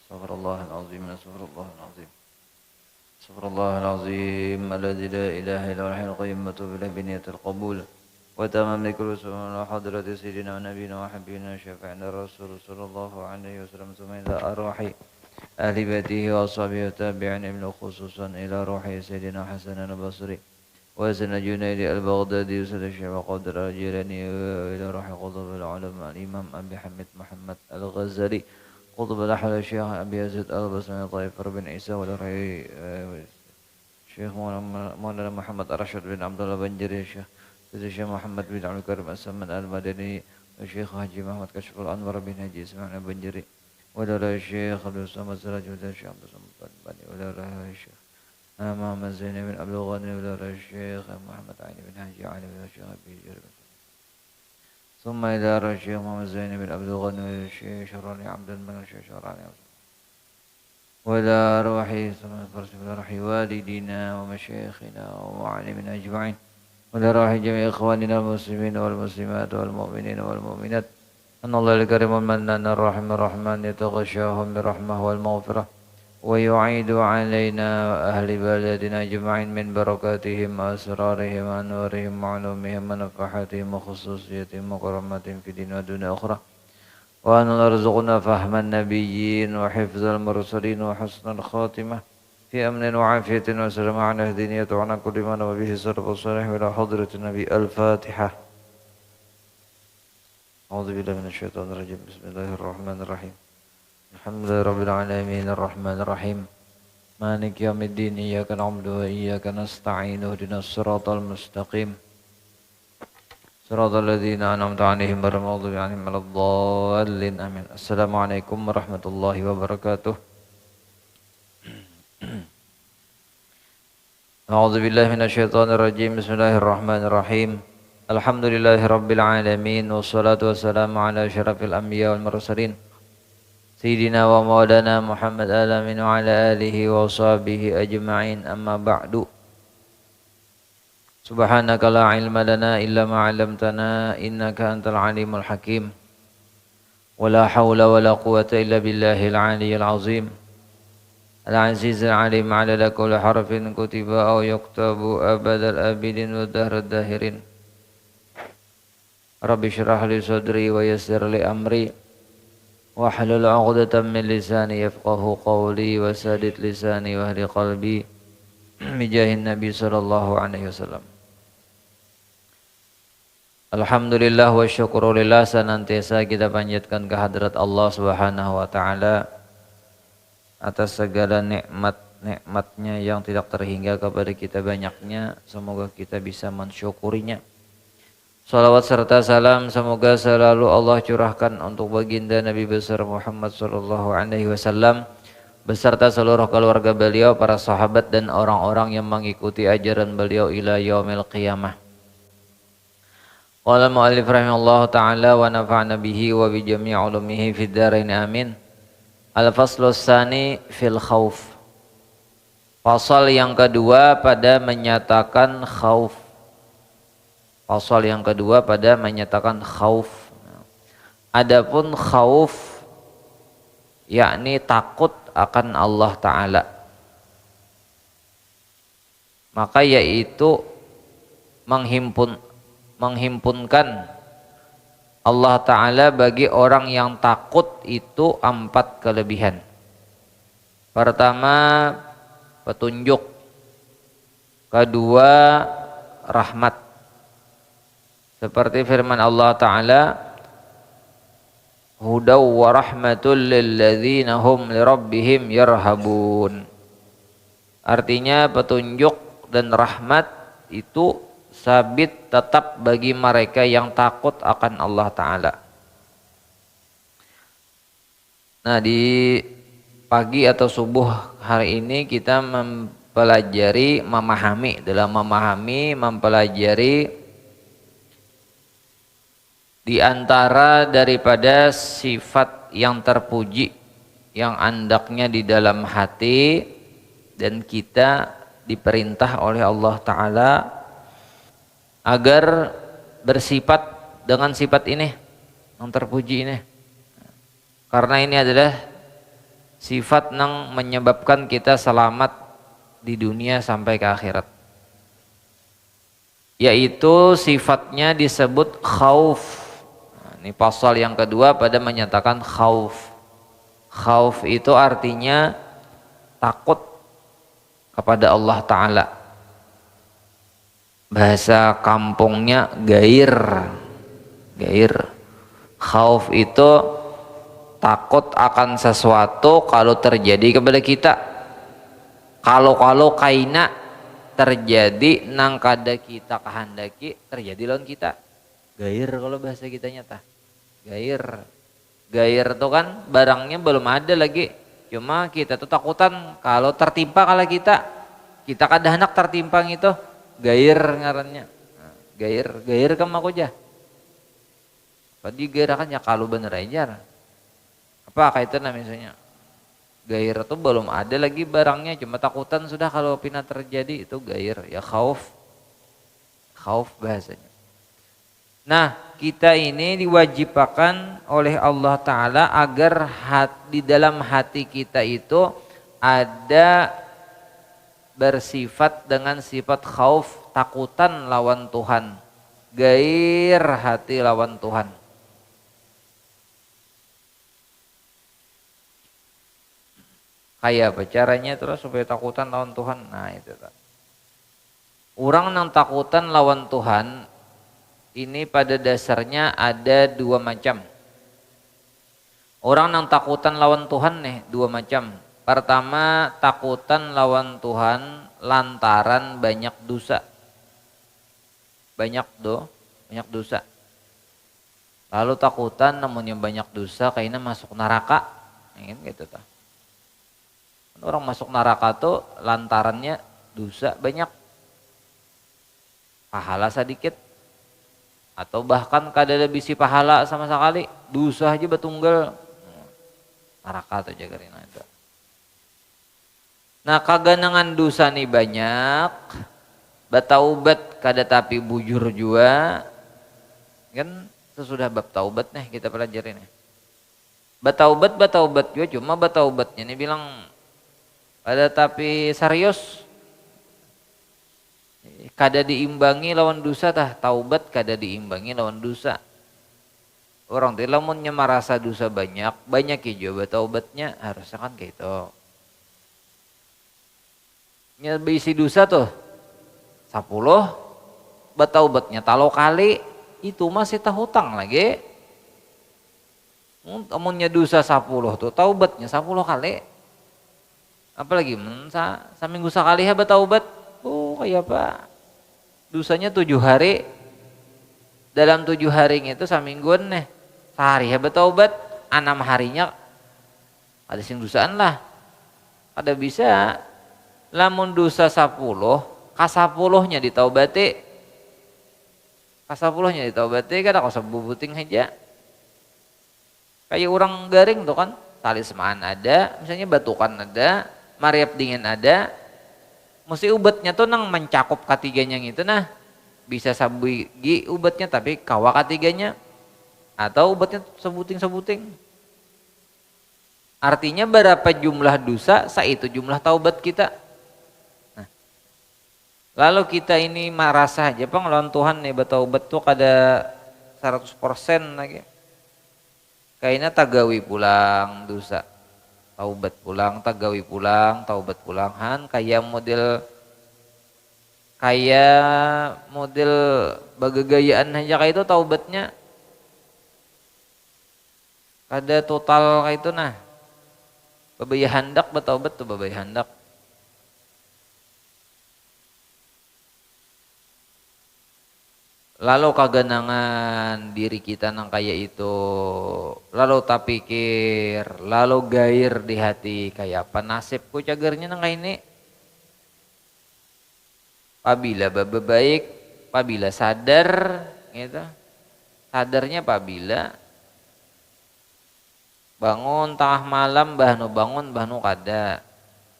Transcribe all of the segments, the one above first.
استغفر الله العظيم استغفر الله العظيم استغفر الله العظيم الذي لا إله إلا هو الحي القيوم وتوب إليه بنية القبول وتمام لكل سبحان حضرة سيدنا ونبينا وحبيبنا شفيعنا الرسول صلى الله عليه وسلم ثم إلى أرواح أهل بيته وأصحابه والتابعين من خصوصا إلى روح سيدنا حسن البصري وسن جنيد البغدادي وسيد الشيخ قدر الجيلاني وإلى روح قطب العلم الإمام أبي حميد محمد الغزالي قطب الأحد الشيخ أبي يزيد البصري طيفر بن عيسى والرحي الشيخ مولانا محمد أرشد بن عبد الله بنجري الشيخ سيد الشيخ محمد بن عبد الكريم السمن المدني الشيخ حاجي محمد كشف الأنور بن هجي اسماعيل بنجري ولا الشيخ عبد الصمد سراج الشيخ عبد الصمد بني ولا الشيخ محمد زين بن عبد الغني ولا الشيخ محمد علي بن هاجي علي ولا الشيخ أبي جرب ثم إلى الشيخ محمد زين بن عبد الغني ولا الشيخ شراني عبد الملك الشيخ شراني ولا روحي ثم فرس ولا روحي والدينا ومشايخنا ومعلمنا أجمعين ولا روحي جميع إخواننا المسلمين والمسلمات والمؤمنين والمؤمنات أن الله الكريم المنان الرحيم الرحمن يتغشاهم برحمة والمغفرة ويعيد علينا أهل بلدنا أجمعين من بركاتهم وأسرارهم وأنوارهم وعلومهم ونفحاتهم وخصوصيتهم وكراماتهم في دين ودنيا أخرى وأن يرزقنا فهم النبيين وحفظ المرسلين وحسن الخاتمة في أمن وعافية وسلامة عن الدنيا وعن كل ما نبى به السلف الصالح إلى حضرة النبي الفاتحة. أعوذ بالله من الشيطان الرجيم. بسم الله الرحمن الرحيم. الحمد لله رب العالمين الرحمن الرحيم مالك يوم الدين إياك نعبد وإياك نستعين اهدنا الصراط المستقيم صراط الذين أنعمت عليهم غير المغضوب عليهم ولا الضالين آمين. السلام عليكم ورحمة الله وبركاته. أعوذ بالله من الشيطان الرجيم. بسم الله الرحمن الرحيم. الحمد لله رب العالمين والصلاة والسلام على أشرف الأنبياء والمرسلين سيدنا ومولانا محمد آمين وعلى آله وصحبه أجمعين. أما بعد سبحانك لا علم لنا إلا ما علمتنا إنك أنت العليم الحكيم ولا حول ولا قوة إلا بالله العلي العظيم العزيز العليم على كل حرف كتب أو يكتب أبد الآبدين والدهر الداهرين. رب اشرح لي صدري ويسر لي أمري واحلل عقدة من لساني يفقه قولي وسدد لساني واهد قلبي بجاه النبي صلى الله عليه وسلم. Alhamdulillah wa syukurillah, senantiasa kita panjatkan kehadrat Allah Subhanahu wa taala atas segala nikmat-nikmatnya yang tidak terhingga kepada kita banyaknya. Semoga kita bisa mensyukurinya. Salawat serta salam semoga selalu Allah curahkan untuk baginda Nabi besar Muhammad sallallahu alaihi wasallam beserta seluruh keluarga beliau, para sahabat dan orang-orang yang mengikuti ajaran beliau ila yaumil qiyamah. Qala mu'allif rahimahullah ta'ala wa nafa'na bihi wa bi jami' ulumihi fid dharain amin. Al-faslu tsani fil khauf. Pasal yang kedua pada menyatakan khauf. Pasal yang kedua pada menyatakan khauf. Adapun khauf yakni takut akan Allah Ta'ala, maka yaitu menghimpunkan Allah Ta'ala bagi orang yang takut itu 4 kelebihan. Pertama, petunjuk. Kedua, rahmat. Seperti firman Allah Ta'ala, hudaw wa rahmatul lilladzina hum lirabbihim yarhabun. Artinya petunjuk dan rahmat itu sabit tetap bagi mereka yang takut akan Allah Ta'ala. Nah, di pagi atau subuh hari ini kita mempelajari, mempelajari di antara daripada sifat yang terpuji yang andaknya di dalam hati, dan kita diperintah oleh Allah Ta'ala agar bersifat dengan sifat ini yang terpuji ini, karena ini adalah sifat yang menyebabkan kita selamat di dunia sampai ke akhirat, yaitu sifatnya disebut khauf. Nah, ini pasal yang kedua pada menyatakan khauf. Khauf itu artinya takut kepada Allah Ta'ala. Bahasa kampungnya gair. Gair. Khauf itu takut akan sesuatu kalau terjadi kepada kita. Kalau kaina terjadi nang kada kita kehendaki terjadi lawan kita. Gair kalau bahasa kita nyata. Gair. Gair itu kan barangnya belum ada lagi. Cuma kita tuh takutan kalau tertimpa kalau kita kada hendak tertimpa gitu. Gair ngarannya. Nah, gair kamu aku aja. Padi gair kan ya kalau bener aja. Apa kaitannya misalnya? Gair itu belum ada lagi barangnya, cuma takutan sudah kalau pina terjadi itu gair. Ya khauf. Khauf bahasanya. Nah, kita ini diwajibkan oleh Allah Ta'ala agar di dalam hati kita itu ada bersifat dengan sifat khauf, takutan lawan Tuhan, gair hati lawan Tuhan. Kayak apa caranya terus supaya takutan lawan Tuhan? Nah itu tak. Orang yang takutan lawan Tuhan ini pada dasarnya ada dua macam. Orang yang takutan lawan Tuhan nih dua macam. Pertama, takutan lawan Tuhan lantaran banyak dosa. Banyak dosa. Lalu takutan namunnya banyak dosa kayaknya masuk neraka. Gitu tuh. Orang masuk neraka tuh lantarannya dosa banyak. Pahala sedikit. Atau bahkan kada ada bisi pahala sama sekali. Dosa aja batunggal. Neraka tuh jagarin ada. Nah kaganangan dosa nih banyak, bataubat kada tapi bujur juga, kan sesudah bab taubat nih kita pelajarin nih. Bataubat juga cuma bataubatnya nih bilang kada tapi serius, kada diimbangi lawan dosa tah taubat kada diimbangi lawan dosa. Orang tuh lamunnya merasa dosa banyak ya bataubatnya harusnya kan kayak itu. Nya bisi dosa tuh 10 bataubatnya talo kali itu masih hutang lagi. Amunnya dosa 10 tuh taubatnya 10 kali. Apalagi saminggu sekali ha bataubat. Oh kayak apa? Dosanya 7 hari. Dalam 7 hari itu samingguan nih. Sehari ha bataubat, 6 harinya ada sing dosaan lah. Ada bisa lamun dosa 10, ka-10-nya ditaubati. Ka-10-nya ditaubati kada kau sebubuting aja. Kayak orang garing tuh kan, tali semaan ada, misalnya batukan ada, mariap dingin ada. Mesti ubatnya tuh nang mencakup ketiganya gitu nah. Bisa sabugi ubatnya tapi kawa ketiganya. Atau ubatnya sebuting-sebuting. Artinya berapa jumlah dosa, itu jumlah taubat kita. Lalu kita ini merasa aja bang lawan Tuhan nih bataubat tuh kada 100% lagi. Kayaknya tagawi pulang dosa. Taubat pulang, tagawi pulang, taubat pulang. Kayak model bagagayaan aja kayak itu taubatnya. Kada total kayak itu nah. Babaya handak bataubat tuh babaya handak. Lalu kaganangan diri kita nang kaya itu, lalu tak pikir, lalu gair di hati kayak apa nasibku cagernya nang kaya ini. Pabila baik, pabila sadar, gitu. Sadarnya pabila bangun tengah malam bangun kada,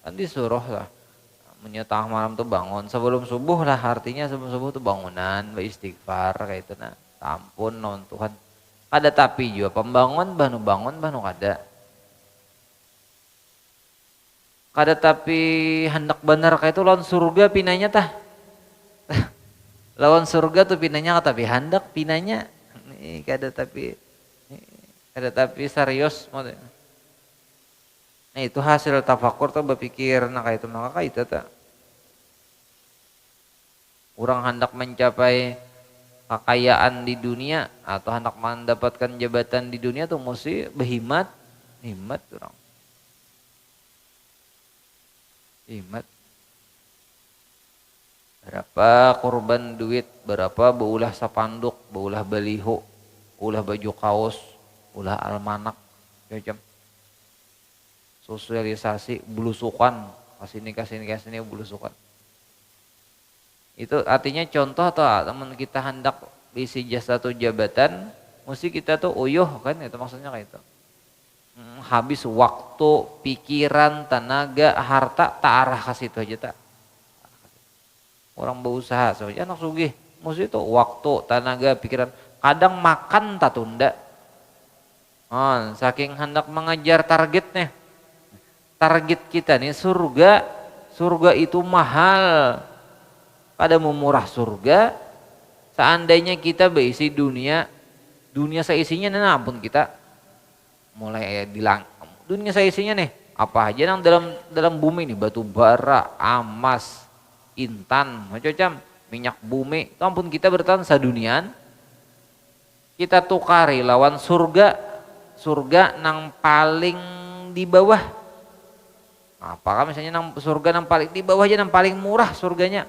kan disuruh lah. Menyetang malam tuh bangun sebelum subuh lah, artinya sebelum subuh tuh bangunan beristighfar kayak itu nah ampun non Tuhan ada tapi juga pembangun bangun kada kada tapi hendak benar kayak itu lawan surga pinanya tah. Lawan surga tuh pinanya tapi hendak pinanya kada tapi serius maksudnya. Nah itu hasil tafakur tuh berpikir nah kayak itu maka itu tak. Orang hendak mencapai kekayaan di dunia atau hendak mendapatkan jabatan di dunia tuh mesti berhimat, himat orang. Himat. Berapa korban duit, berapa beulah sapanduk, beulah baliho, ulah baju kaos, ulah almanak, macam sosialisasi bulusukan, kasih ini bulusukan. Itu artinya contoh atau teman kita hendak isi jasa atau jabatan, mesti kita tuh uyuh kan itu maksudnya kayak itu. Habis waktu, pikiran, tenaga, harta tak arah ke situ aja tak. Orang berusaha soalnya anak sugih, mesti itu waktu, tenaga, pikiran. Kadang makan tak tunda. Saking hendak mengejar targetnya. Target kita nih surga, surga itu mahal. Pada memurah surga, seandainya kita berisi dunia seisinya nah ampun kita mulai bilang dunia seisinya nih apa aja yang dalam bumi nih batu bara, emas, intan, macam minyak bumi, itu ampun kita bertahan sadunian. Kita tukari lawan surga nang paling di bawah. Apakah misalnya nang surga nang paling di bawah aja nang paling murah surganya.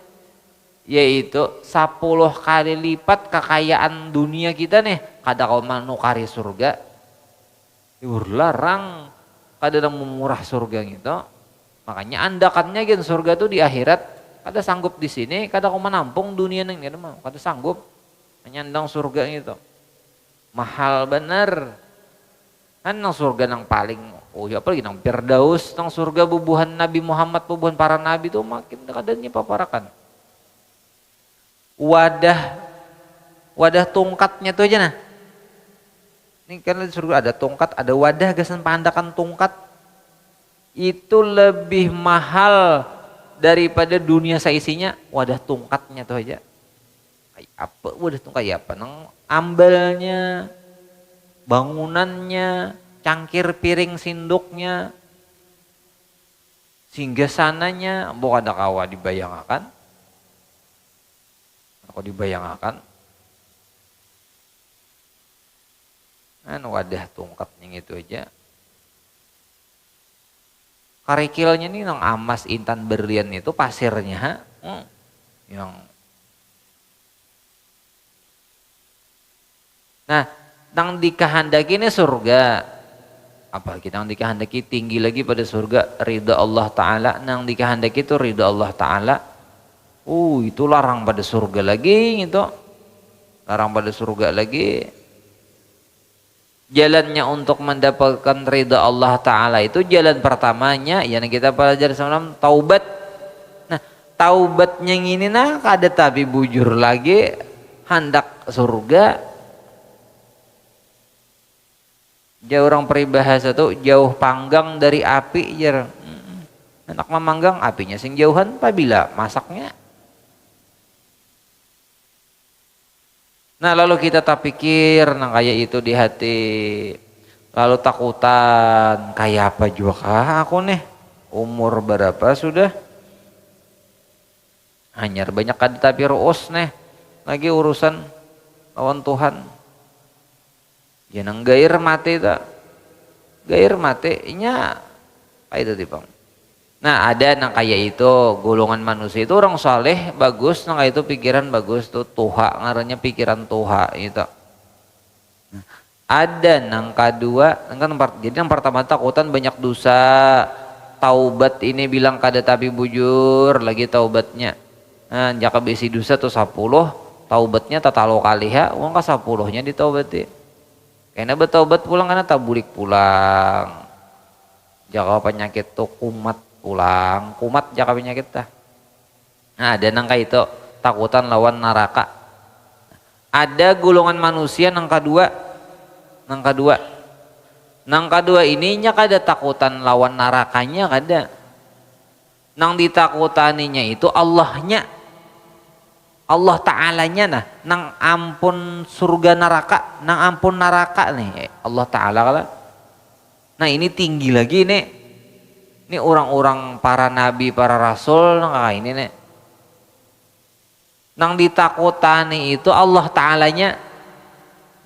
Yaitu 10 kali lipat kekayaan dunia kita nih kada kau manukari surga larang kada memurah surga gitu. Makanya andakannya gitu surga tuh di akhirat kada sanggup di sini kada kau menampung dunia nih kada sanggup menyandang surga gitu mahal bener kan nang surga nang paling apalagi nang Firdaus nang surga bubuhan Nabi Muhammad bubuhan para nabi tuh makin kadanya paparakan wadah tongkatnya tuh aja nah. Ini kan di surga ada tongkat, ada wadah gasan pandakan tongkat. Itu lebih mahal daripada dunia seisinya wadah tongkatnya tuh aja. Kayak apa wadah tongkat ya apa nang ambalnya, bangunannya, cangkir piring sinduknya, singgasananya, bukan ada kawa dibayangkan. Aku dibayangkan kan wadah tongkatnya itu aja karikilnya nih nang emas intan berlian itu pasirnya yang nah nang dikehendaki ini surga apalagi nang dikehendaki tinggi lagi pada surga ridha Allah Ta'ala nang dikehendaki itu ridha Allah Ta'ala itu larang pada surga lagi gitu. Larang pada surga lagi. Jalannya untuk mendapatkan ridha Allah Ta'ala itu jalan pertamanya yang kita pelajari semalam taubat. Nah taubatnya ini nah kada tapi bujur lagi hendak surga. Jauh orang peribahasa tuh jauh panggang dari api jar. Hendak memanggang apinya sing jauhan apabila masaknya. Nah lalu kita tak pikir nah kayak itu di hati lalu takutan kayak apa juga kah aku nih umur berapa sudah hanyar banyak kada tapi ruos nih lagi urusan lawan Tuhan ya nang gair mati tak gair mati nya kayak itu tipang. Nah ada nang kayak itu golongan manusia itu orang saleh bagus nang kayak itu pikiran bagus tuh tuha ngarannya pikiran tuha itu. Ada nang kedua kan jadi yang pertama takutan banyak dosa taubat ini bilang kada tapi bujur lagi taubatnya. Nah jaka besi dosa tuh 10 taubatnya tatalo kaliha uang ka 10-nya ditaubati. Kena betaubat pulang karena tabulik pulang. Jaka penyakit tuh kumat pulang kumat jaka penyakit tah. Nah ada nang itu takutan lawan neraka. Ada golongan manusia nang kedua ininya kada takutan lawan nerakanya kada. Nang ditakutaninya itu Allahnya, Allah Ta'alanya nah, nang ampun surga neraka, nang ampun neraka nih Allah Ta'ala kala. Nah ini tinggi lagi nih, ini orang-orang para nabi, para rasul nang ini nih, nang ditakutani itu Allah Ta'alanya.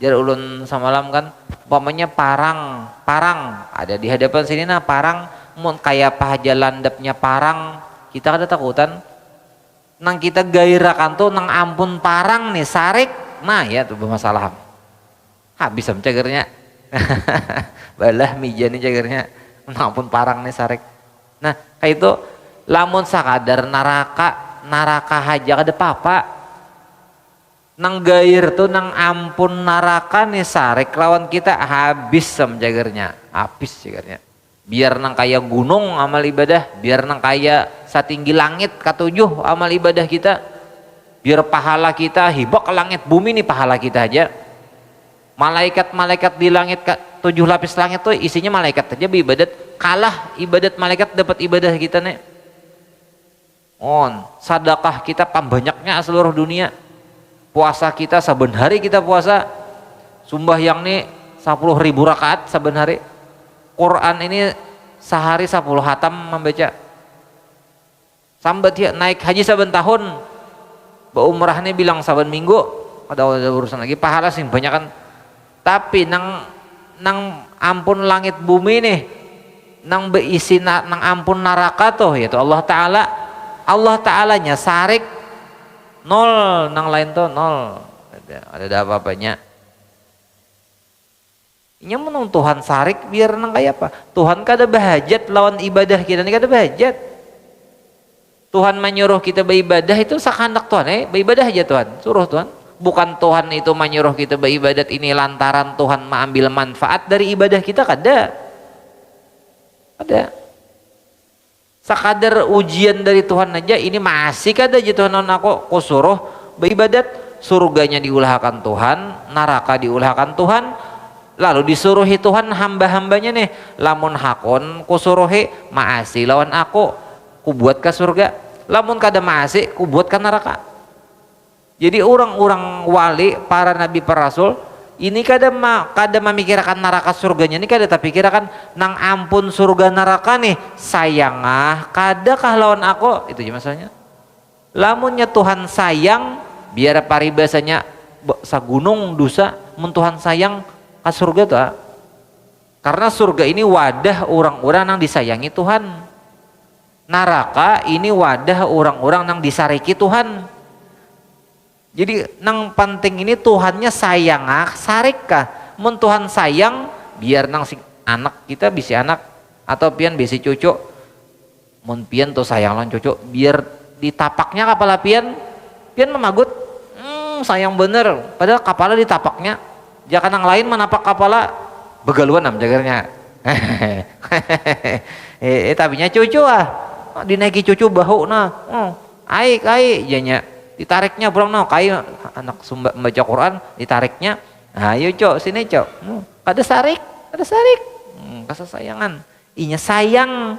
Jar ulun samalam kan, umpamanya parang ada di hadapan sini nah parang, mun kayak pahaja landapnya parang, kita ada takutan. Nang kita gairakan tuh nang ampun parang nih sarik, nah ya tuh bermasalah. Habis sam cagernya. Balah mija nih cagernya, nang ampun parang nih sarik. Nah kayak itu lamun sakadar naraka haja kada apa-apa. Nang gair tuh nang ampun naraka nih sarik lawan kita habis sam cagernya, habis cagernya. Biar nang kaya gunung amal ibadah, biar nang kaya satinggi langit katujuh amal ibadah kita, biar pahala kita hibak ke langit bumi nih pahala kita aja. Malaikat di langit 7 lapis langit tuh isinya malaikat aja beribadat, kalah ibadat malaikat dapat ibadah kita nih. Sedekah kita pambanyaknya seluruh dunia. Puasa kita saben hari kita puasa, sumbahyang nih 10.000 rakaat saben hari. Quran ini sehari 10 hatam membaca. Sambat ya naik haji saben tahun, umrah nih bilang saben minggu, ada urusan lagi pahala sih banyak kan. Tapi nang ampun langit bumi nih, nang beisi nang ampun neraka tuh yaitu Allah Ta'alanya sarik nol, nang lain tuh nol, ada apa-apanya. Ini menung Tuhan sarik biar nang kayak apa? Tuhan kada bahajat lawan ibadah kita nih, kada bahajat. Tuhan menyuruh kita beribadah itu sekandak Tuhan, beribadah aja Tuhan, suruh Tuhan. Bukan Tuhan itu menyuruh kita beribadat ini lantaran Tuhan mengambil manfaat dari ibadah kita, kada. Ada. Sekadar ujian dari Tuhan aja ini masih kada aja Tuhan aku suruh beribadat, surganya diulahkan Tuhan, neraka diulahkan Tuhan, lalu disuruhi Tuhan hamba-hambanya nih, lamun hakon kusuruhi maasi lawan aku, ku buat ke surga, lamun kada maasi ku buat ke neraka. Jadi orang-orang wali, para nabi, para rasul ini kada memikirkan neraka surganya, ini kada tapi kirakan nang ampun surga neraka nih sayangah kada kah lawan aku, itu aja masalahnya. Lamunnya Tuhan sayang biar paribasanya sagunung dosa, mun Tuhan sayang ke surga tuh, karena surga ini wadah orang-orang yang disayangi Tuhan, neraka ini wadah orang-orang yang disariki Tuhan. Jadi nang penting ini Tuhannya sayang sarik kah, mun Tuhan sayang biar nang si anak kita bisi anak atau pian bisi cucu, mun pian tuh sayang lan cucu biar ditapaknya kepala pian memagut, sayang bener padahal kepala ditapaknya, jangan nang lain menapak kepala begaluan am jagarnya. Tapinya cucu dinaiki cucu bahu nah, aik janya ditariknya burang no kayu anak sumba membaca Quran ditariknya, ayo cok sini cok, kada sarik kasih sayangan inya sayang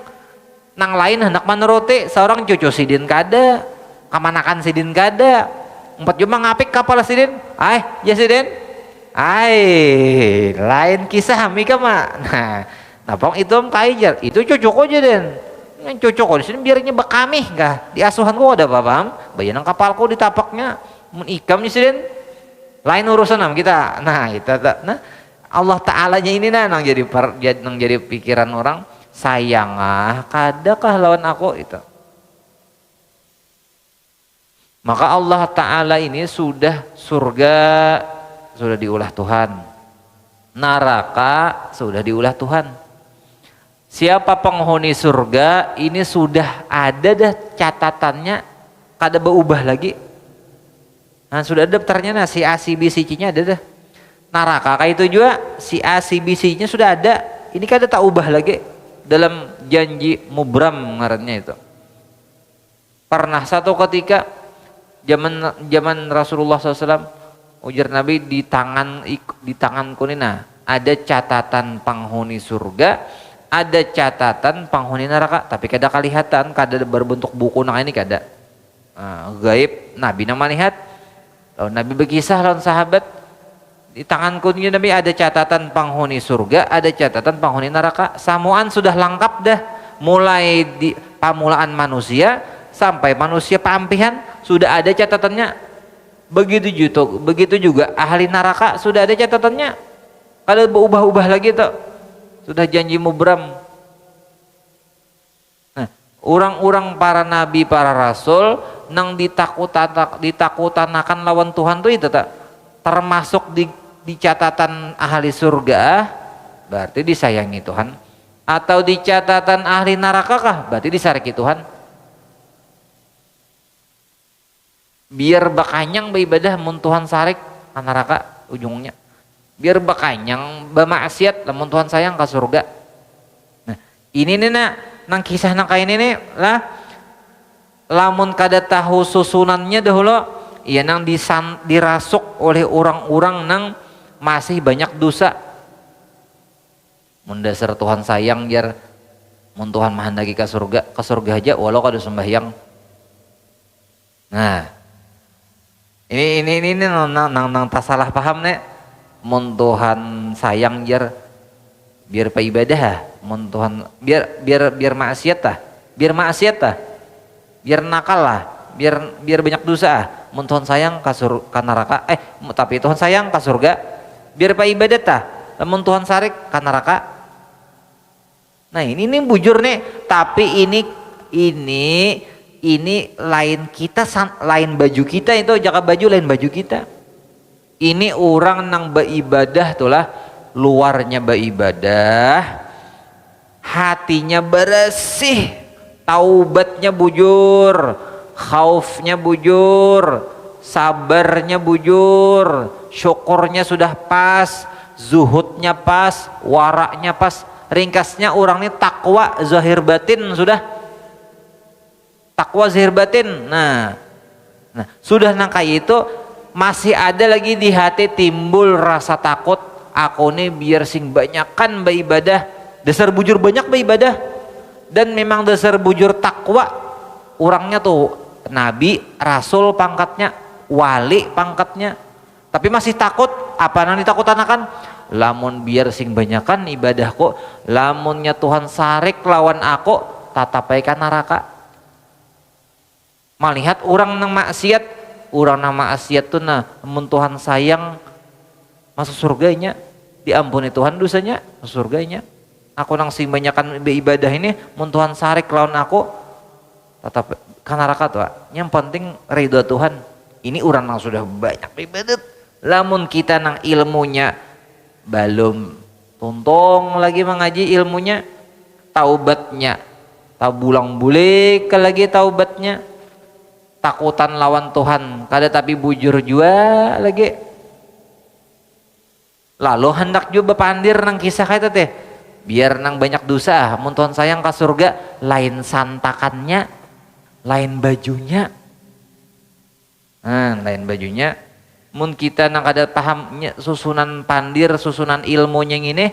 nang lain hendak menuruti seorang cucu sidin kada, kamanakan sidin kada, empat cuma ngapik kapal sidin, ya sidin, lain kisah mika mak, nah pong itu kayak itu cucuku aja den. Cocok kok di sini biarnya bekamih kah di asuhanku ada apa-apa, bayan kapalku ditapaknya mun ikam di sini lain urusan kita. Nah Allah Ta'alanya ini nang jadi pikiran orang sayang kadakah lawan aku itu. Maka Allah Ta'ala ini surga sudah diulah Tuhan, neraka sudah diulah Tuhan. Siapa penghuni surga ini sudah ada dah catatannya, kada berubah lagi. Nah sudah ada daftarnya, nah si A si B si C nya ada dah. Neraka kayak itu juga si A si B si nya sudah ada, ini kada tak ubah lagi dalam janji mubram ngarannya itu. Pernah satu ketika zaman Rasulullah SAW, ujar Nabi di tanganku ini nah ada catatan penghuni surga, ada catatan penghuni neraka tapi kada kelihatan, kada berbentuk buku nang ini kada. Gaib Nabi nama lihat. Lalu Nabi berkisah lawan sahabat, di tanganku ini Nabi ada catatan penghuni surga, ada catatan penghuni neraka. Samuan sudah lengkap dah, mulai di pamulaan manusia sampai manusia pampihan sudah ada catatannya. Begitu juga ahli neraka sudah ada catatannya. Kalau berubah-ubah lagi tuh sudah janji mubram. Nah, orang-orang para nabi, para rasul nang ditakutanakan lawan Tuhan tuh itu tak termasuk di catatan ahli surga, berarti disayangi Tuhan, atau di catatan ahli neraka kah berarti disariki Tuhan. Biar bakanyang beribadah mun Tuhan sarik ke neraka ujungnya, biar bakanyang bermaksiat lamun Tuhan sayang ke surga. Nah ini nih nang kisah nang kayak ini nih lah, lamun kada tahu susunannya dahulu ya nang dirasuk oleh orang-orang nang masih banyak dosa. Mun dasar Tuhan sayang jar, mun Tuhan mahandaki ke surga aja walau kada sembahyang. Nah ini nang tak salah paham nih. Mun Tuhan sayang jar biar pa ibadah, mun Tuhan biar maksiat tah, biar nakal lah, biar banyak dosa. Mun Tuhan sayang ka neraka, tapi Tuhan sayang ka surga, biar pa ibadat tah. Mun Tuhan sarik ka neraka. Nah ini bujur nih, tapi ini lain kita, lain baju kita itu, jaga baju lain baju kita. Ini orang nang beribadah tulah, luarnya beribadah, hatinya bersih, taubatnya bujur, khaufnya bujur, sabarnya bujur, syukurnya sudah pas, zuhudnya pas, waraknya pas. Ringkasnya orang ini takwa zahir batin sudah. Takwa zahir batin. Nah sudah nang kayak itu masih ada lagi di hati timbul rasa takut. Aku nih biar sing banyakan beribadah, dasar bujur banyak beribadah, dan memang dasar bujur takwa orangnya tuh nabi, rasul pangkatnya, wali pangkatnya, tapi masih takut. Apa nang ditakutanakan? Lamun biar sing banyakan ibadahku, lamunnya Tuhan sarik lawan aku, tatapaikan neraka. Melihat orang nang maksiat tuh mun Tuhan sayang masuk surganya, diampuni Tuhan dosanya, masuk surganya. Aku nang sing banyakan ibadah ini, mun Tuhan sarik lawan aku, tetap kan neraka tuh. Yang penting ridho Tuhan. Ini orang nang sudah banyak ibadat, lamun kita nang ilmunya belum tuntung lagi mengaji ilmunya, taubatnya tahu bulang bulik lagi taubatnya, takutan lawan Tuhan kada tapi bujur jua lagi. Lalu hendak juga pandir nang kisah kayak teh, biar nang banyak dosa, mun Tuhan sayang ke surga, lain santakannya, lain bajunya. Lain bajunya. Mun kita nang kada pahamnya susunan pandir, susunan ilmunya yang ini,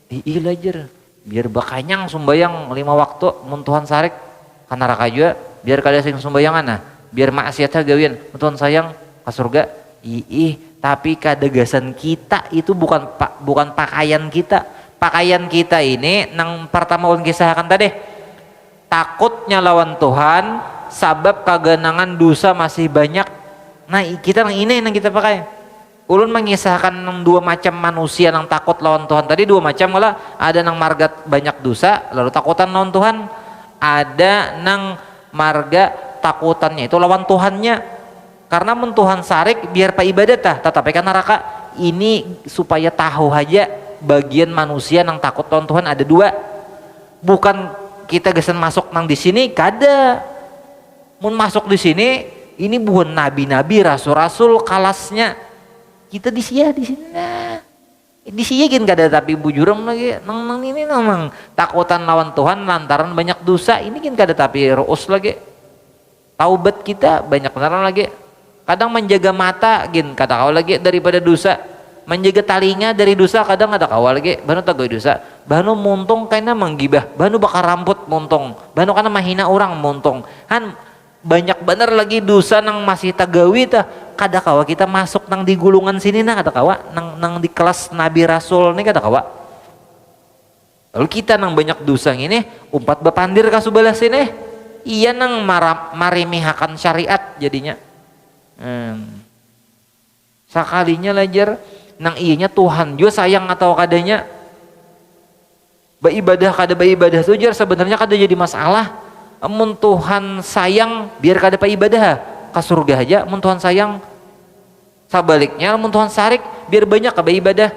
diilajar biar bakanyang sumbayang 5 waktu, mun Tuhan sarik ka neraka juga, biar kada sing sumbayangan biar maksiatnya gawian, mun Tuhan sayang ka surga. Tapi kadagasan kita itu bukan pakaian kita. Pakaian kita ini nang pertama ulun kisahkan tadi, takutnya lawan Tuhan, sabab kaganangan dosa masih banyak. Nah kita ini yang kita pakai. Ulun mengisahkan dua macam manusia yang takut lawan Tuhan tadi, dua macam lah. Ada nang marga banyak dosa lalu takutan lawan Tuhan, ada nang marga takutannya itu lawan Tuhannya. Karena mun Tuhan sarik biar pa ibadat tetapi kan neraka. Ini supaya tahu aja bagian manusia nang takut lawan Tuhan ada dua. Bukan kita gesen masuk nang di sini kada. Mun masuk di sini ini bukan nabi-nabi, rasul-rasul kalasnya. Kita disia di sini. Disia gin kada tapi bujuram lagi. Nang ini nang takutan lawan Tuhan lantaran banyak dosa. Ini gin kada tapi ruus lagi. Taubat kita banyak beneran lagi. Kadang menjaga mata gin kata kau lagi daripada dosa. menjaga talinga dari dosa kadang ada kawal ge banu tagay dosa banu muntong karena menggibah banu bakar rambut muntong banu karena mahina orang muntong han banyak bener lagi dosa nang masih tagawi tah kada kawa kita masuk nang di gulungan sini nah kada kawa nang di kelas nabi rasul nih kada kawa lalu kita nang banyak dosa ini umpat bapandir kasubalah sini iya nang marimihakan syariat jadinya sakalinya lajar nang iyanya Tuhan juga sayang atau kadanya beribadah kada beribadah tuh jar sebenarnya kada jadi masalah amun Tuhan sayang biar kada ibadah ke surga aja amun Tuhan sayang sabaliknya amun Tuhan sarik biar banyak kada ibadah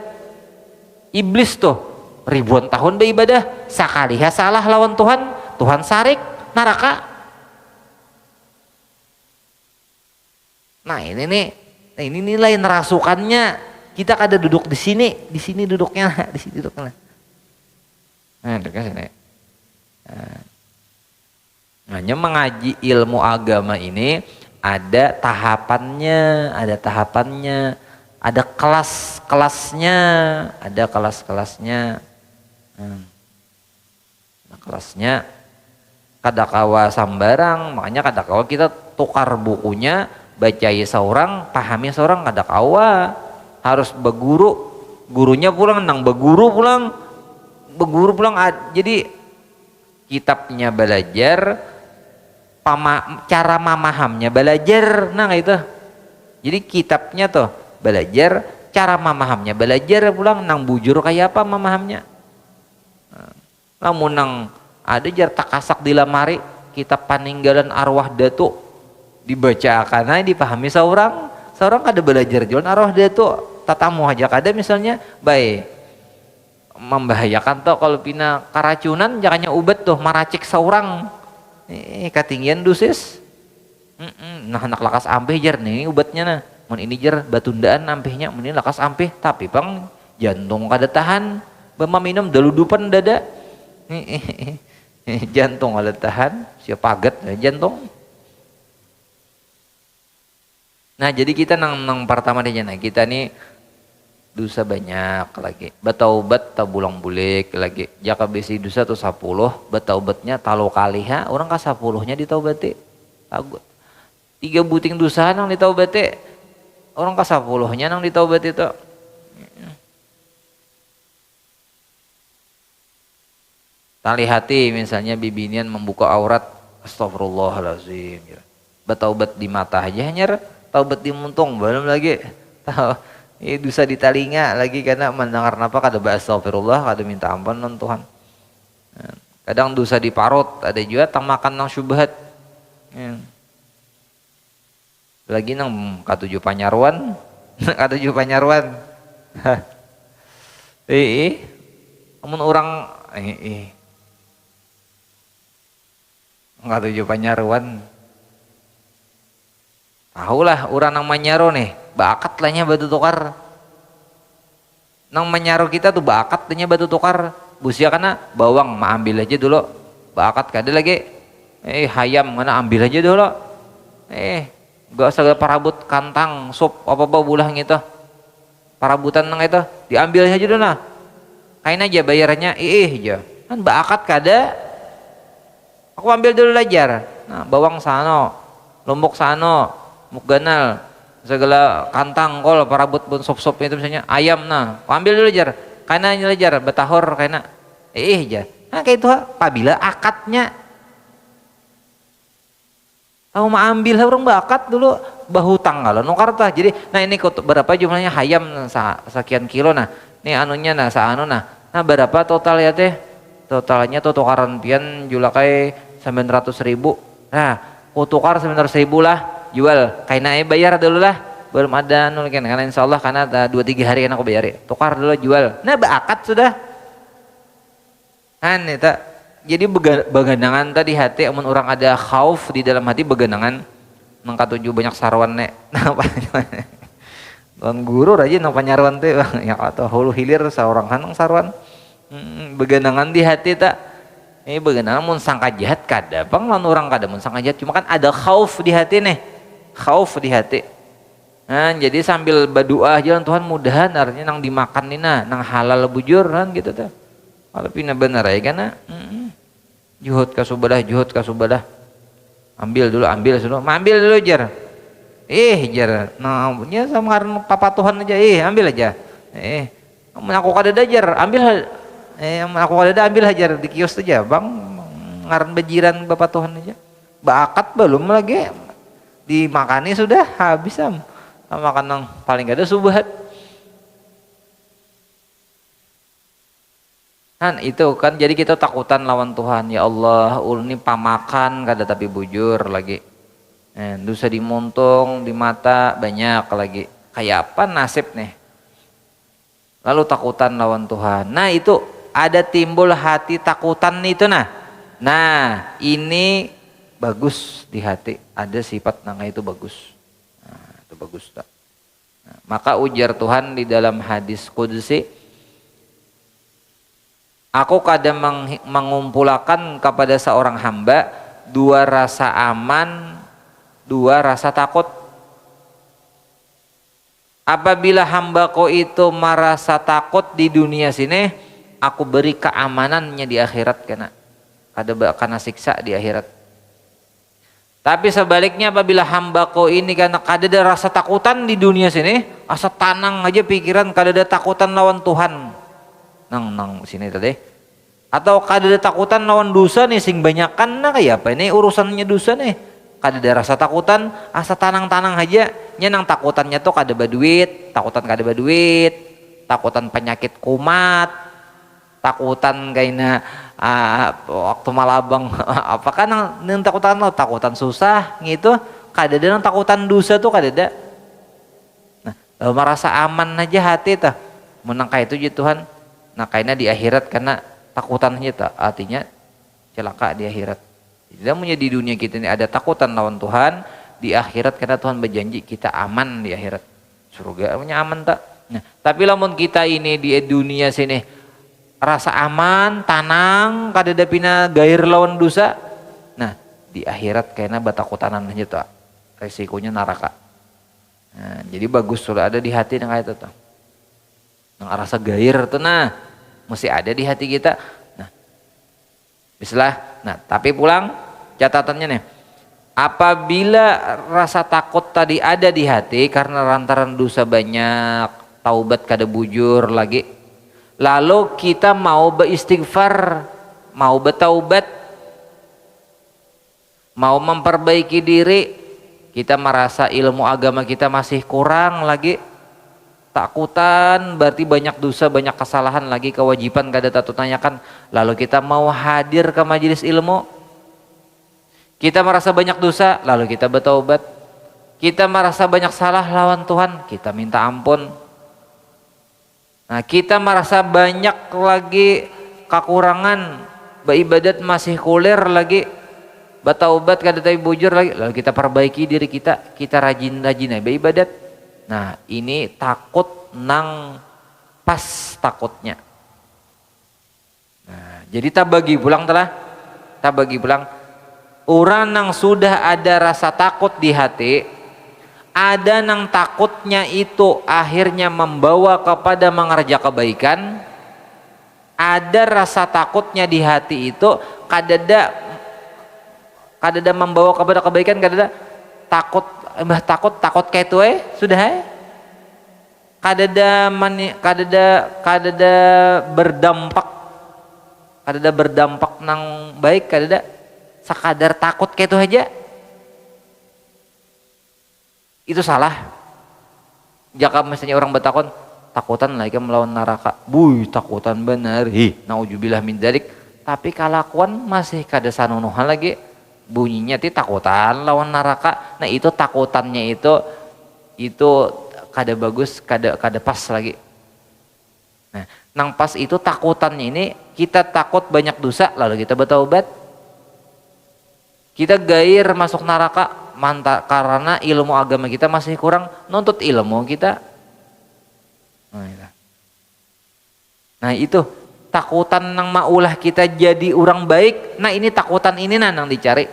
iblis tuh ribuan tahun beribadah sakali salah lawan Tuhan sarik neraka nah ini nilai nerasukannya kita kada duduk di sini duduknya di sini duduknya nah dekat sini hanya mengaji ilmu agama ini ada tahapannya ada kelas-kelasnya kelasnya kada kawa sambarang makanya kada kawa kita tukar bukunya bacai seorang pahami seorang kada kawa harus gurunya pulang nang beguru pulang jadi kitabnya belajar cara memahamnya belajar nah itu jadi kitabnya tuh belajar cara memahamnya belajar pulang nang bujur kayak apa memahamnya namun nang ada jar takasak di lamari kitab paninggalan arwah datu dibacakan aja dipahami seorang kada belajar jualan arwah datu tatamu aja kada misalnya baik membahayakan tuh kalau pina keracunan jangannya ubat tuh maracik seorang ketinggian dosis nah anak lakas ampeh jar nih ubatnya nah mun ini jar batundaan ampehnya mun ini lakas ampeh tapi bang jantung kada tahan bama minum daludupan dada jantung kada tahan siapa paget jantung nah jadi kita nang pertama aja nah kita nih dosa banyak lagi bataubat tabulang bulik lagi jaka besi dosa tuh 10 bataubatnya talo kali orang ka 10-nya ditaubati 3 buting dosa nang ditaubati orang ka 10-nya nang ditaubati itu tali hati misalnya bibinian membuka aurat astagfirullahalazim bataubat di mata aja nyar taubat di muntung belum lagi tahu dosa di talinga lagi karena mendengar apa kada bahas astagfirullah kada minta ampun non Tuhan kadang dosa di parut ada juga tang makan nang syubhat lagi nang katujuh panyaruan katujuh panyaruan amun orang katujuh panyaruan tahulah orang nang manyaro nih bakat lahnya batu tukar nang menyaro kita tuh bakat lahnya batu tukar busia karena bawang ambil aja dulu bakat kada lagi hayam mana ambil aja dulu gak segala parabut kantang sup apa bulah gitu parabutan nang itu diambil aja dulu nah kain aja bayarannya aja kan bakat kada aku ambil dulu lajar nah bawang sano lombok sano mukganal segala kantang kol parabut pun sop-sop itu misalnya ayam nah ambil dulu jar karena nyelajar betahor karena aja nah kayak itu apabila akadnya tahu mau ambil orang bakat dulu bahu tanggal nukar tah jadi nah ini berapa jumlahnya hayam sekian kilo nah ini anunya nah nah berapa total ya teh totalnya tuh tukaran pian julakai 900.000 nah tukar 900.000 lah jual kainnya bayar dulu lah belum ada nol karena insyaallah karena 2-3 hari kan aku bayar tukar dulu jual nah bakat sudah kan itu jadi begandangan tadi hati amun orang ada khauf di dalam hati begandangan mengkatuju banyak sarwan nek nah Tuan guru aja nang panyaruan teh ya atau hulu hilir seorang hanang sarwan begandangan di hati tak begandangan mun sangka jahat kada bang lawan orang kada mun sangka jahat cuma kan ada khauf di hati nih khauf di hati Nah, jadi sambil berdoa aja Tuhan mudahan artinya nang dimakan nina nang halal bujur kan gitu tuh. Kalau pina bener ya karena juhud kasubadah ambil dulu ambil dulu jar jar nah nya sama karena papa Tuhan aja ambil aja aku kada jar ambil aku kada ambil aja di kios aja bang ngaran bajiran bapak Tuhan aja bakat belum lagi dimakani sudah habis makan yang paling gak ada subhat. Kan itu kan jadi kita takutan lawan Tuhan ya Allah ini pamakan kada tapi bujur lagi dosa di muntung di mata banyak lagi kayak apa nasib nih lalu takutan lawan Tuhan. Nah itu ada timbul hati takutan itu nah ini bagus di hati ada sifat nanga itu bagus. Itu bagus tak? Nah, maka ujar Tuhan di dalam hadis qudsi, aku kadang mengumpulkan kepada seorang hamba dua rasa aman, dua rasa takut. Apabila hambaku itu merasa takut di dunia sini, aku beri keamanannya di akhirat karena siksa di akhirat. Tapi sebaliknya apabila hambaku ini karena kada ada rasa takutan di dunia sini, asa tanang aja pikiran kada ada takutan lawan Tuhan. Nang sini tadi. Atau kada ada takutan lawan dosa nih sing banyakan kayak apa ini urusannya dosa nih. Kada ada rasa takutan, asa tanang-tanang aja. Nya nang takutannya tuh kada baduit, takutan penyakit kumat, takutan kaina waktu malabang apakah nang takutan susah gitu kada ada nang takutan dosa tuh kada ada. Nah merasa aman aja hati tah menang kayak itu Tuhan nah kaina di akhirat karena takutan aja tah artinya celaka di akhirat. Tidak punya di dunia kita ini ada takutan lawan Tuhan di akhirat karena Tuhan berjanji kita aman di akhirat surga punya aman tak. Nah tapi lamun kita ini di dunia sini rasa aman, tanang, kada ada pina gair lawan dosa. Nah, di akhirat kayaknya batakutanan aja tuh. Resikonya neraka. Nah, jadi bagus sudah ada di hati yang kayak itu tuh. Nang rasa gair tuh mesti ada di hati kita. Nah. Bismillah. Nah, tapi pulang catatannya nih. Apabila rasa takut tadi ada di hati karena lantaran dosa banyak, taubat kada bujur lagi. Lalu kita mau beristighfar, mau bertaubat, mau memperbaiki diri, kita merasa ilmu agama kita masih kurang lagi, takutan berarti banyak dosa, banyak kesalahan lagi, kewajiban kada tak tanyakan. Lalu kita mau hadir ke majelis ilmu, kita merasa banyak dosa, lalu kita bertaubat, kita merasa banyak salah lawan Tuhan, kita minta ampun. Nah kita merasa banyak lagi kekurangan beribadat masih kulir lagi bertaubat kada tapi bujur lagi lalu kita perbaiki diri kita rajin-rajin beribadat. Nah ini takut nang pas takutnya. Nah jadi tak bagi pulang orang yang sudah ada rasa takut di hati ada nang takutnya itu akhirnya membawa kepada mengerja kebaikan, ada rasa takutnya di hati itu kadada membawa kepada kebaikan, kadada takut kayak itu sudah kadada berdampak nang baik, kadada sekadar takut kayak itu aja. Itu salah. Jika misalnya orang bertakon takutan lagi melawan neraka, takutan bener, naujubillah min dzalik. Tapi kalakuan masih kada sanunuhan lagi, bunyinya ti takutan lawan neraka. Nah itu takutannya itu kada bagus, kada pas lagi. Nah, nang pas itu takutannya ini kita takut banyak dosa, lalu kita bertaubat. Kita gair masuk neraka karena ilmu agama kita masih kurang, nuntut ilmu kita. Nah itu takutan nang maulah kita jadi orang baik. Nah ini takutan ini nang dicari.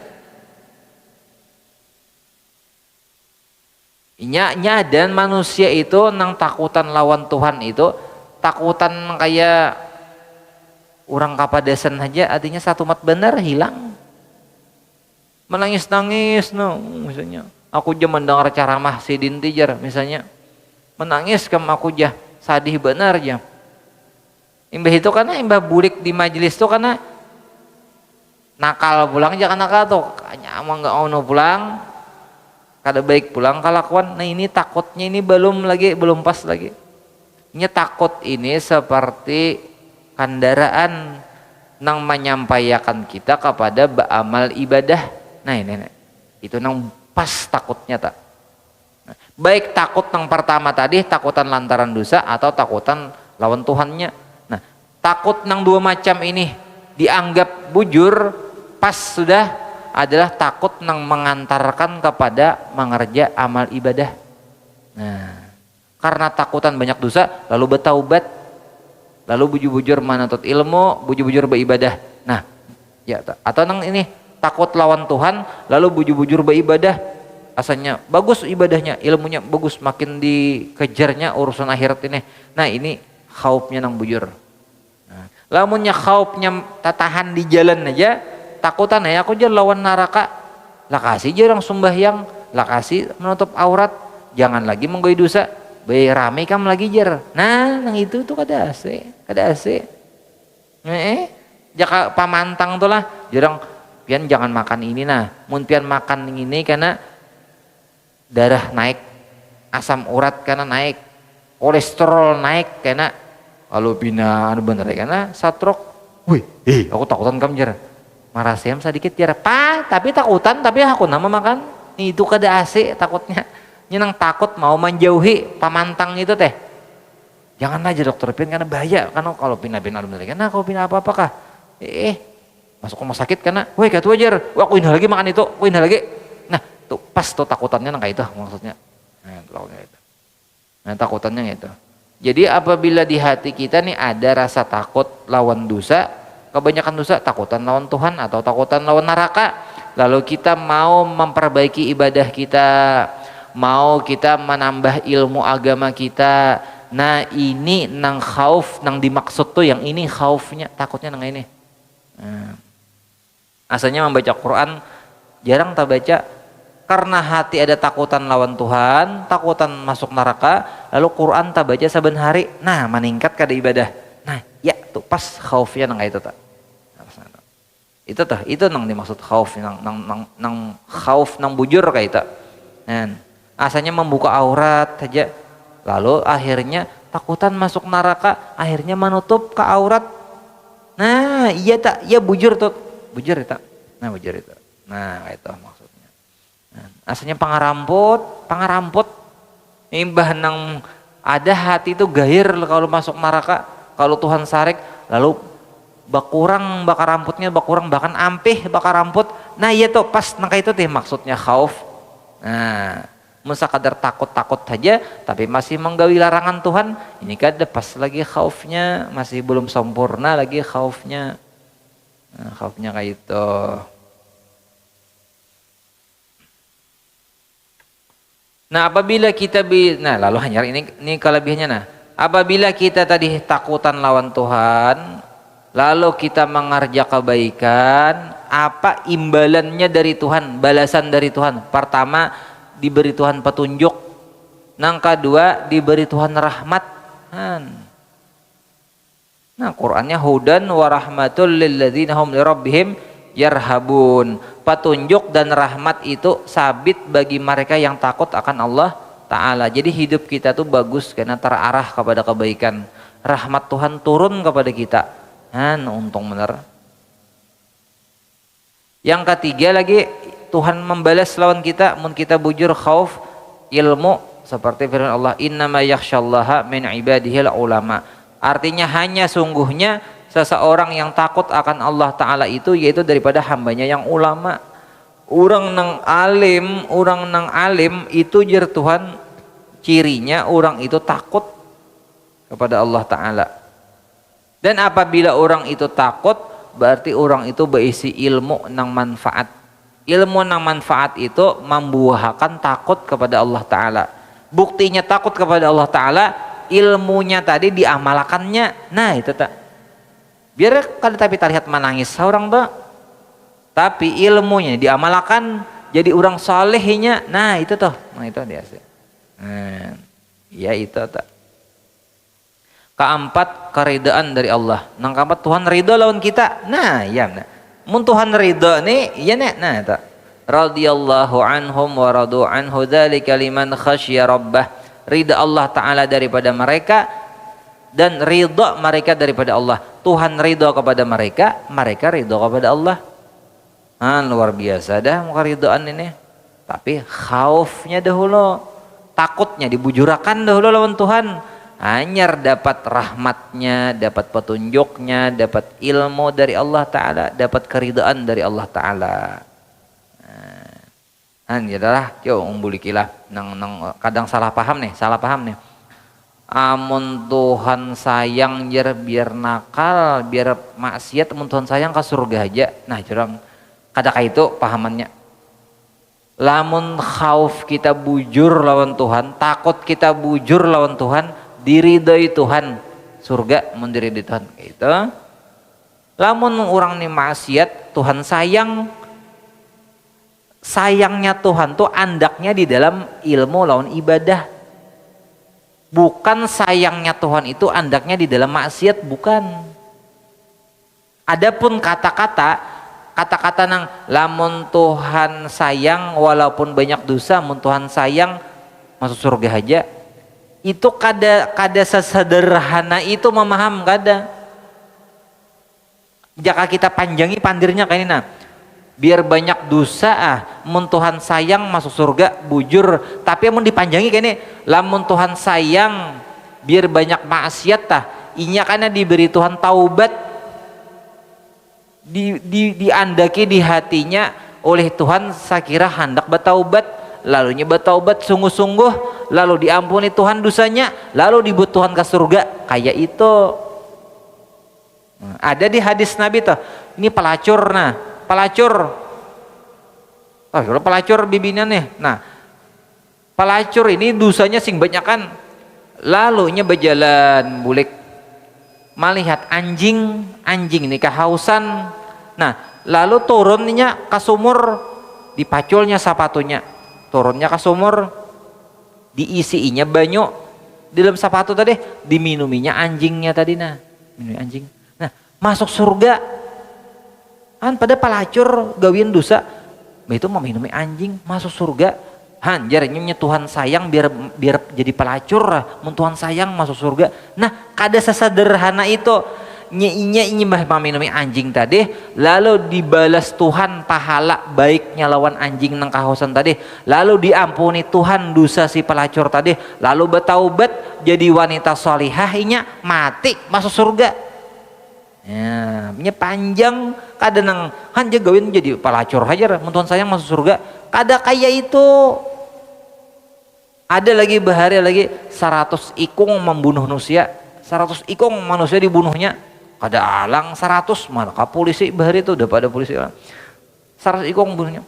Nya dan manusia itu nang takutan lawan Tuhan itu takutan kayak orang kapadesan aja artinya satu mat bener hilang. Menangis-nangis no misalnya. Aku aja mendengar ceramah si Dintijar misalnya. Menangis kam aku aja sadih bener aja. Imbah itu karena imbah bulik di majelis tuh karena nakal pulang jangan nakal tuh. Kayaknya emang nggak mau pulang. Kada baik pulang kalakuan. Nah ini takutnya ini belum pas lagi. Ini takut ini seperti kendaraan nang menyampaikan kita kepada amal ibadah. Nah ini itu nang pas takutnya tak. Nah, baik takut nang pertama tadi takutan lantaran dosa atau takutan lawan Tuhannya. Nah takut nang dua macam ini dianggap bujur pas sudah adalah takut nang mengantarkan kepada mengerja amal ibadah. Nah, karena takutan banyak dosa, lalu bertaubat, lalu bujur-bujur manutut ilmu, bujur-bujur beribadah. Nah, ya atau nang ini takut lawan Tuhan, lalu bujur-bujur beribadah. Asalnya bagus ibadahnya, ilmunya bagus, makin dikejarnya urusan akhirat ini. Nah, ini khaufnya nang bujur. Nah, lamunnya khaufnya tahan di jalan aja. Takutan ya aku jangan lawan neraka, lah kasih jarang sembahyang, lah kasih menutup aurat, jangan lagi menggoi dosa, bayi rame kam lagi jar. Nah, nang itu tuh kada ase. Jaka pamantang tuh lah, jarang pian jangan makan ini nah, mun pian makan ini karena darah naik, asam urat karena naik, kolesterol naik karena kalau bina bener karena satrok. Wih, aku takutan kam jar. Marah siam sedikit ya pak tapi takutan tapi aku nama makan itu kada ase takutnya nyenang takut mau menjauhi pamantang itu teh jangan aja dokter pin karena bahaya karena kalau pindah-pindah karena kalau pindah apa-apakah masuk rumah sakit karena woi katu ajar wah aku lagi makan itu aku lagi nah tuh pas tuh takutannya nang kayak itu maksudnya nah takutannya itu jadi apabila di hati kita nih ada rasa takut lawan dosa kebanyakan dosa takutan lawan Tuhan atau takutan lawan neraka lalu kita mau memperbaiki ibadah kita mau kita menambah ilmu agama kita nah ini nang khauf nang dimaksud tuh yang ini khaufnya takutnya nang ini asalnya membaca Quran jarang tak baca karena hati ada takutan lawan Tuhan takutan masuk neraka lalu Quran tak baca saben hari nah meningkat kada ibadah nah ya tuh pas khaufnya nang itu tak itu nang dimaksud khauf nang khauf nang bujur kayak itu nah asalnya membuka aurat saja lalu akhirnya takutan masuk neraka akhirnya menutup ke aurat nah iya tak iya bujur tuh bujur itu nah bujur itu nah itu maksudnya nah, asalnya pangaramput imbah nang ada hati itu gair kalau masuk neraka kalau Tuhan sarik lalu bakurang bakar rambutnya bakurang bahkan ampih bakar rambut nah iya tuh pas nangka itu teh maksudnya khauf nah musa kadar takut saja tapi masih menggawi larangan Tuhan ini kada pas lagi khaufnya masih belum sempurna lagi khaufnya nah, khaufnya kayak itu nah apabila kita nah lalu hanya ini kelebihannya nah apabila kita tadi takutan lawan Tuhan lalu kita mengerja kebaikan apa imbalannya dari Tuhan balasan dari Tuhan pertama diberi Tuhan petunjuk nang kedua diberi Tuhan rahmat nah Qurannya hudan wa rahmatul lilladzina hum lirabbihim yarhabun petunjuk dan rahmat itu sabit bagi mereka yang takut akan Allah Ta'ala jadi hidup kita tuh bagus karena terarah kepada kebaikan rahmat Tuhan turun kepada kita untung bener. Yang ketiga lagi Tuhan membalas lawan kita mun kita bujur khauf ilmu seperti firman Allah innama yakhsyallaha min ibadihil ulama artinya hanya sungguhnya seseorang yang takut akan Allah Ta'ala itu yaitu daripada hambanya yang ulama orang nang alim itu jar Tuhan cirinya orang itu takut kepada Allah Ta'ala. Dan apabila orang itu takut, berarti orang itu berisi ilmu nang manfaat. ilmu nang manfaat itu membuahkan takut kepada Allah Ta'ala. Buktinya takut kepada Allah Ta'ala, ilmunya tadi diamalkannya. Nah itu tak, biar kada tapi terlihat menangis seorang tuh, tapi ilmunya diamalkan jadi orang salehnya. Nah itu tuh, nah itu dia sih. Nah, ya itu tak. Keempat, keridaan dari Allah. Nang keempat, Tuhan ridho lawan kita. Nah ya, nah. Mun Tuhan ridho nih, iya nih. Nah itu. Radhiyallahu anhum wa radu anhu dzalika liman khasyya rabbah. Ridha Allah Ta'ala daripada mereka dan ridha mereka daripada Allah. Tuhan ridha kepada mereka, mereka ridha kepada Allah. Luar biasa dah muka ridhaan ini. Tapi khaufnya dahulu, takutnya dibujurakan dahulu lawan Tuhan. Hanya dapat rahmatnya, dapat petunjuknya, dapat ilmu dari Allah Ta'ala, dapat keridhaan dari Allah Ta'ala. Ini adalah yo umbulikilah nang kadang salah paham nih. Amun Tuhan sayang biar nakal, biar maksiat, amun Tuhan sayang ke surga aja. Nah curang kadang itu pahamannya. Lamun khauf kita bujur lawan Tuhan, takut kita bujur lawan Tuhan, diridhoi Tuhan, surga mun diridhoi Tuhan gitu. Lamun orang nih maksiat, Tuhan sayang, sayangnya Tuhan tuh andaknya di dalam ilmu lawan ibadah. Bukan sayangnya Tuhan itu andaknya di dalam maksiat, bukan. Adapun kata-kata nang lamun Tuhan sayang walaupun banyak dosa, mun Tuhan sayang masuk surga aja. Itu kada sesederhana itu memaham kada. Jika kita panjangi pandirnya kayak ini nah. Biar banyak dosa mun Tuhan sayang masuk surga bujur, tapi mun dipanjangi kayak ini, lamun Tuhan sayang biar banyak maksiat inya karena diberi Tuhan taubat, diandaki di hatinya oleh Tuhan sakira hendak bertaubat, lalunya bertaubat sungguh-sungguh, lalu diampuni Tuhan dosanya, lalu dibut Tuhan ke surga. Kayak itu ada di hadis Nabi tuh. Ini pelacur kalau pelacur bibinan nih. Nah pelacur ini dosanya sing banyakan, lalunya berjalan bulik melihat anjing ini kehausan. Nah lalu turunnya ke sumur, dipaculnya sepatunya, turunnya ke sumur, diisiinya banyu di dalam sepatu tadi, diminuminya anjingnya tadi. Nah minum anjing, nah masuk surga. Han pada pelacur gawian dosa, itu mau minumi anjing masuk surga. Han jarangnya Tuhan sayang biar jadi pelacur, mun Tuhan sayang masuk surga. Nah kada sesederhana itu. Nyi mah minumi anjing tadi, lalu dibalas Tuhan pahala baiknya lawan anjing nang kahausan tadi, lalu diampuni Tuhan dosa si pelacur tadi, lalu bertaubat jadi wanita sholihah, inya mati masuk surga. Ya, punya panjang kada nang hanja gawin jadi pelacur hajar, Tuhan sayang masuk surga. Kada kayak itu. Ada lagi bahari lagi 100 ikung membunuh manusia, 100 ikung manusia dibunuhnya. Kada alang 100 mana ka polisi bahari itu udah pada polisi 100 ikung bunuhnya.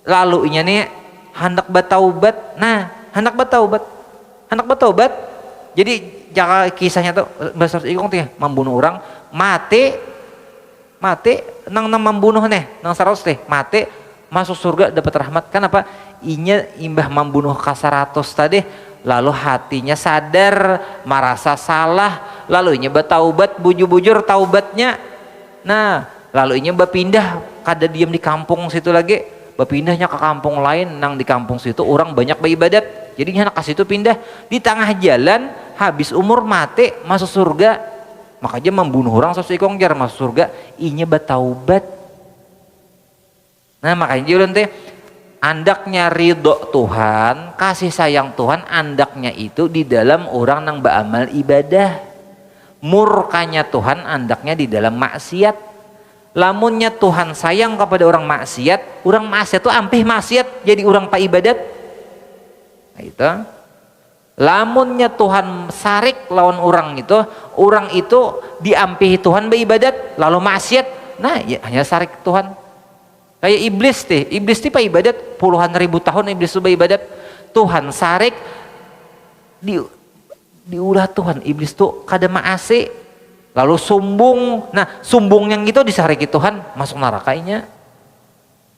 Lalu inya nih hendak bertaubat. Nah, hendak bertaubat. Jadi jaka kisahnya tuh 100 ikung tuh membunuh orang, mati nang membunuh nih nang 100 teh mati masuk surga dapat rahmat. Kenapa? Inya imbah membunuh ka 100 tadi, lalu hatinya sadar merasa salah, lalu inya bertaubat, bujur-bujur taubatnya. Nah lalu inya berpindah, kada diam di kampung situ lagi, berpindahnya ke kampung lain. Nang di kampung situ orang banyak beribadat, jadi anak ke situ pindah. Di tengah jalan habis umur mati masuk surga. Makanya membunuh orang sesuai jar masuk surga, inya bertaubat. Nah makanya jualan teh andaknya ridho Tuhan, kasih sayang Tuhan, andaknya itu di dalam orang nang beramal ibadah. Murkanya Tuhan andaknya di dalam maksiat. Lamunnya Tuhan sayang kepada orang maksiat tuh ampih maksiat jadi orang pa ibadat. Nah itu. Lamunnya Tuhan sarik lawan orang itu diampihi Tuhan beribadat lalu maksiat, nah ya hanya sarik Tuhan. Kayak iblis teh pak ibadat puluhan ribu tahun iblis tuh ibadat Tuhan sarik diulah Tuhan iblis tuh kada maase lalu sumbung. Nah sumbung yang itu disariki Tuhan masuk nerakanya.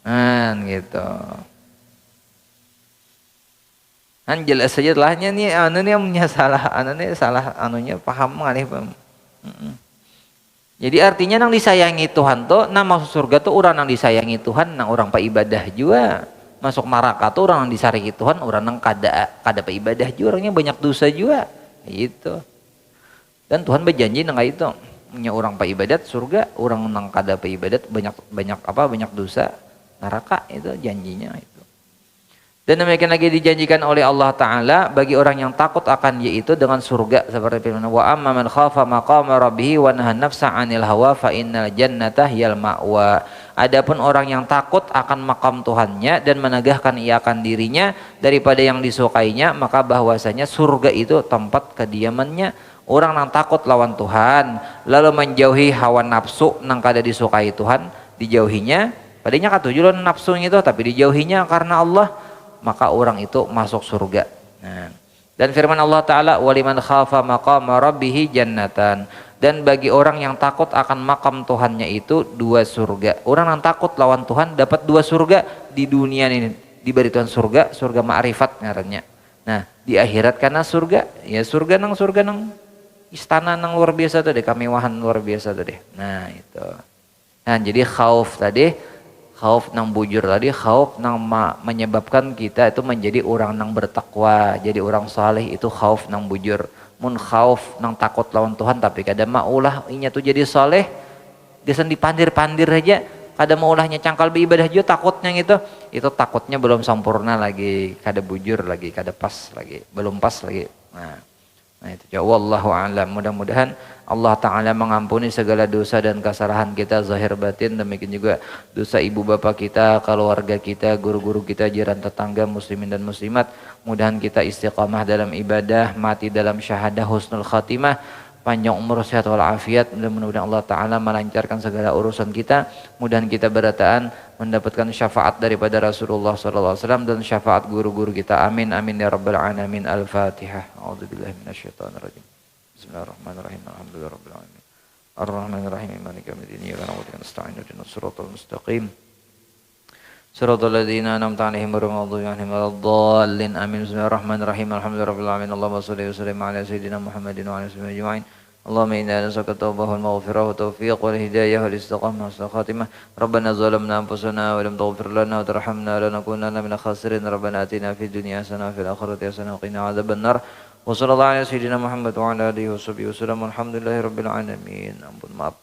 Nah gitu. Kan jelas saja lahnya nih nih punya salah nih salah anunya paham ngalih paham. Jadi artinya nang disayangi Tuhan tuh nah masuk surga tuh orang nang disayangi Tuhan nang orang pa ibadah juga. Masuk neraka tuh orang nang disariki Tuhan orang nang kada pa ibadah juga orangnya banyak dosa juga gitu. Dan Tuhan berjanji nang itu punya orang pa ibadat surga, orang nang kada pa ibadat banyak dosa neraka itu janjinya itu. Dan demikian lagi dijanjikan oleh Allah Ta'ala bagi orang yang takut akan yaitu dengan surga seperti firman wa amma man khafa maqama rabbih wa nahan nafsa 'anil hawa fa innal jannata hiyal ma'wa. Adapun orang yang takut akan makam Tuhannya dan menegahkan ia akan dirinya daripada yang disukainya maka bahwasanya surga itu tempat kediamannya. Orang yang takut lawan Tuhan lalu menjauhi hawa nafsu nang kada disukai Tuhan dijauhinya padanya katujuan nafsunya itu tapi dijauhinya karena Allah maka orang itu masuk surga. Nah, dan firman Allah Ta'ala waliman khafa maqama rabbih jannatan. Dan bagi orang yang takut akan makam Tuhannya itu dua surga. Orang yang takut lawan Tuhan dapat dua surga di dunia ini diberi Tuhan surga ma'rifat ngarannya. Nah di akhirat karena surga ya surga nang istana nang luar biasa tuh deh kemewahan luar biasa tuh deh. Nah itu. Nah jadi khauf tadi khauf nang bujur tadi khauf nang menyebabkan kita itu menjadi orang nang bertakwa jadi orang saleh itu khauf nang bujur. Mun khauf nang takut lawan Tuhan tapi kada maulah inya tuh jadi saleh gesan dipandir-pandir aja kada maulahnya cangkal beribadah juga takutnya itu takutnya belum sempurna lagi kada bujur lagi kada pas lagi belum pas lagi. Nah itu ya wallahu a'lam. Mudah-mudahan Allah Ta'ala mengampuni segala dosa dan kesalahan kita zahir batin, demikian juga dosa ibu bapak kita, keluarga kita, guru-guru kita, jiran tetangga, muslimin dan muslimat. Mudahan kita istiqamah dalam ibadah, mati dalam syahadah, husnul khatimah, panjang umur, sehat walafiat. Mudah-mudahan Allah Ta'ala melancarkan segala urusan kita. Mudahan kita berataan mendapatkan syafaat daripada Rasulullah SAW dan syafaat guru-guru kita. Amin amin ya rabbal alamin. Al-Fatihah. A'udzubillahi minasyaitonirrajim. Bismillahirrahmanirrahim. Alhamdulillahirabbil alamin. Ar-Rahmanirrahim. Maliki yaumiddin. Iyyaka na'budu wa nasta'in. Ihdinas siratal mustaqim. Siratal ladzina an'amta 'alaihim ghairil maghdubi 'alaihim waladdallin. Amin. Bismillahirrahmanirrahim. Alhamdulillahirabbil alamin. Allahumma shalli wa sallim 'ala sayyidina Muhammadin wa 'ala alihi ajma'in. Allahumma inna nas'aluka at-taubah wal maghfirah wa tawfiq wal hidayah wal istiqamah wa khatimah. Rabbana zalamna anfusana wa lam taghfir lana wa tarhamna lanakunanna minal khasirin. Rabbana atina fid dunya hasanah wa fil akhirati hasanah wa qina adzabannar. Wa sallallahu ala sayyidina Muhammad wa ala alihi wa sahbihi wasallam. Alhamdulillahirabbil alamin. Ampun maaf.